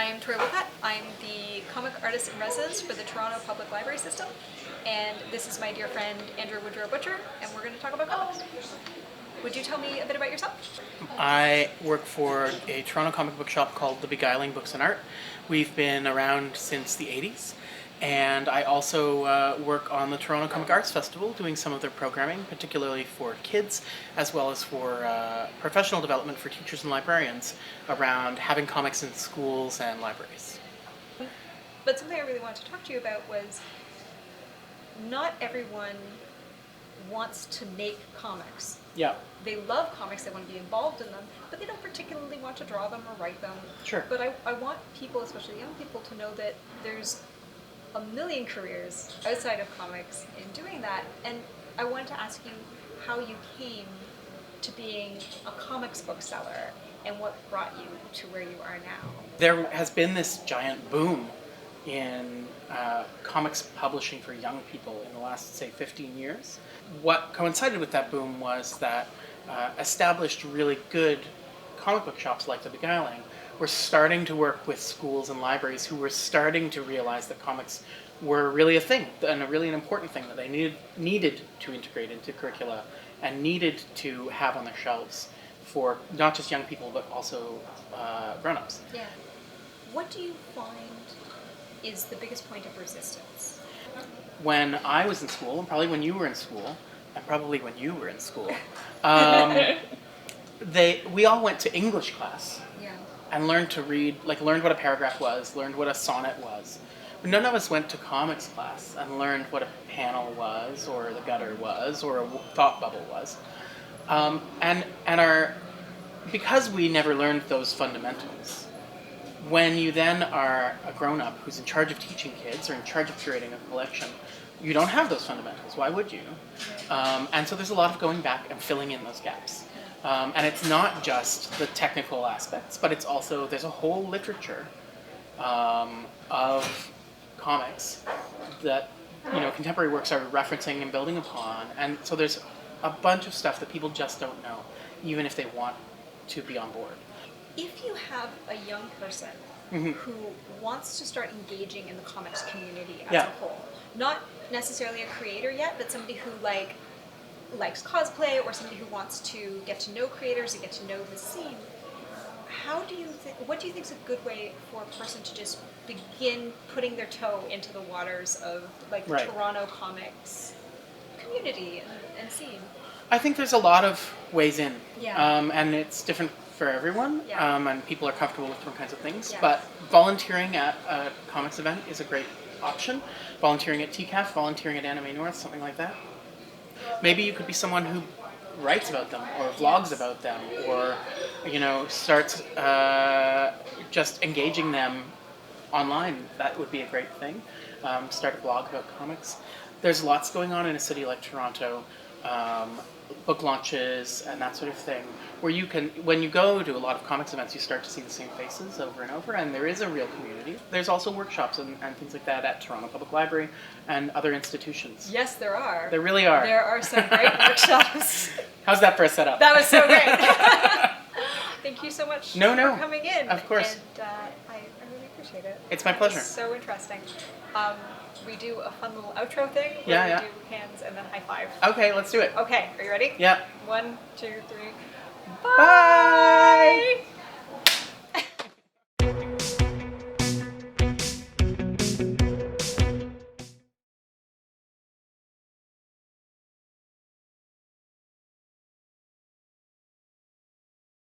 I'm Tory Woollcott. I'm the comic artist in residence for the Toronto Public Library System, and this is my dear friend Andrew Woodrow-Butcher, and we're going to talk about comics. Would you tell me a bit about yourself? I work for a Toronto comic book shop called The Beguiling Books and Art. We've been around since the 80s, and I also work on the Toronto Comic Arts Festival, doing some of their programming, particularly for kids, as well as for professional development for teachers and librarians around having comics in schools and libraries. But something I really wanted to talk to you about was not everyone wants to make comics. Yeah. They love comics, they want to be involved in them, but they don't particularly want to draw them or write them. Sure. But I want people, especially young people, to know that there's a million careers outside of comics in doing that. And I wanted to ask you how you came to being a comics bookseller and what brought you to where you are now. There has been this giant boom in comics publishing for young people in the last, say, 15 years. What coincided with that boom was that established really good comic book shops like The Beguiling were starting to work with schools and libraries who were starting to realize that comics were really a thing, and a really an important thing that they needed to integrate into curricula and needed to have on their shelves for not just young people but also grown-ups. Yeah. What do you find is the biggest point of resistance? When I was in school, and probably when you were in school, and probably when you were in school, we all went to English class. Yeah. And learned to read, learned what a paragraph was, learned what a sonnet was. But none of us went to comics class and learned what a panel was, or the gutter was, or a thought bubble was. Because we never learned those fundamentals, when you then are a grown-up who's in charge of teaching kids or in charge of curating a collection, you don't have those fundamentals. Why would you? And so there's a lot of going back and filling in those gaps. And it's not just the technical aspects, but it's also, there's a whole literature of comics that, contemporary works are referencing and building upon. And so there's a bunch of stuff that people just don't know, even if they want to be on board. If you have a young person Mm-hmm. who wants to start engaging in the comics community as Yeah. a whole, not necessarily a creator yet, but somebody who likes cosplay, or somebody who wants to get to know creators and get to know the scene, what do you think is a good way for a person to just begin putting their toe into the waters of the Right. Toronto comics community and scene? I think there's a lot of ways in, Yeah. and it's different for everyone, Yeah. and people are comfortable with different kinds of things. Yeah. But volunteering at a comics event is a great option. Volunteering at TCAF, volunteering at Anime North, something like that. Maybe you could be someone who writes about them, or vlogs about them, or starts just engaging them online. That would be a great thing. Start a blog about comics. There's lots going on in a city like Toronto. Book launches and that sort of thing, where when you go to a lot of comics events, you start to see the same faces over and over, and there is a real community. There's also workshops and things like that at Toronto Public Library and other institutions. Yes, there are. There really are. There are some great workshops. How's that for a setup? That was so great. Thank you so much No. for coming in. Of course. And I really appreciate it. It's my pleasure. It's so interesting. We do a fun little outro thing where Yeah. we do hands and then high five. Okay, let's do it. Okay, are you ready? Yeah. 1, 2, 3. Bye!